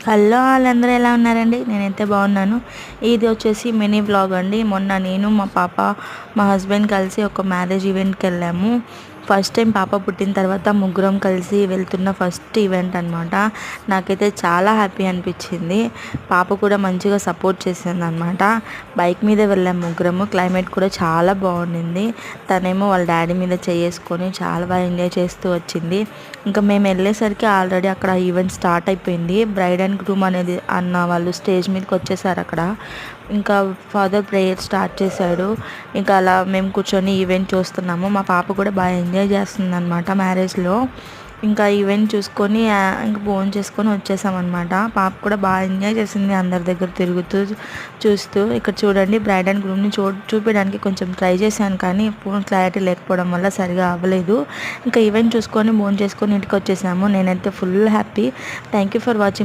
Hello వాళ్ళందరూ ఎలా ఉన్నారండి? నేనైతే బాగున్నాను. ఇది వచ్చేసి మినీ వ్లాగ్ అండి. మొన్న నేను మా పాప మా హస్బెండ్ కలిసి ఒక మ్యారేజ్ ఈవెంట్కి వెళ్ళాము. ఫస్ట్ టైం పాప పుట్టిన తర్వాత ముగ్గురం కలిసి వెళ్తున్న ఫస్ట్ ఈవెంట్ అనమాట. నాకైతే చాలా హ్యాపీ అనిపించింది. పాప కూడా మంచిగా సపోర్ట్ చేసింది అనమాట. బైక్ మీద వెళ్ళాము ముగ్గురము. క్లైమేట్ కూడా చాలా బాగుండింది. తనేమో వాళ్ళ డాడీ మీద చేసుకొని చాలా బాగా ఎంజాయ్ చేస్తూ వచ్చింది. ఇంకా మేము వెళ్ళేసరికి ఆల్రెడీ అక్కడ ఈవెంట్ స్టార్ట్ అయిపోయింది. బ్రైడ్ అండ్ గ్రూమ్ అనేది అన్న వాళ్ళు స్టేజ్ మీదకి వచ్చేసారు. అక్కడ ఇంకా ఫాదర్ ప్రేయర్ స్టార్ట్ చేశాడు. ఇంకా అలా మేము కూర్చొని ఈవెంట్ చూస్తున్నాము. మా పాప కూడా బాగా ఎంజాయ్ చేస్తుంది అనమాట మ్యారేజ్లో. ఇంకా ఈవెంట్ చూసుకొని ఇంకా భోజనం చేసుకొని వచ్చేసామన్నమాట. పాప కూడా బాగా ఎంజాయ్ చేసింది అందరి దగ్గర తిరుగుతూ చూస్తూ. ఇక్కడ చూడండి బ్రైడ్ అండ్ గ్రూమ్ని చూపించడానికి కొంచెం ట్రై చేశాను, కానీ ఫోన్ క్లారిటీ లేకపోవడం వల్ల సరిగా అవ్వలేదు. ఇంకా ఈవెంట్ చూసుకొని భోజనం చేసుకొని ఇంటికి వచ్చేసాము. నేనైతే full happy. Thank you for watching.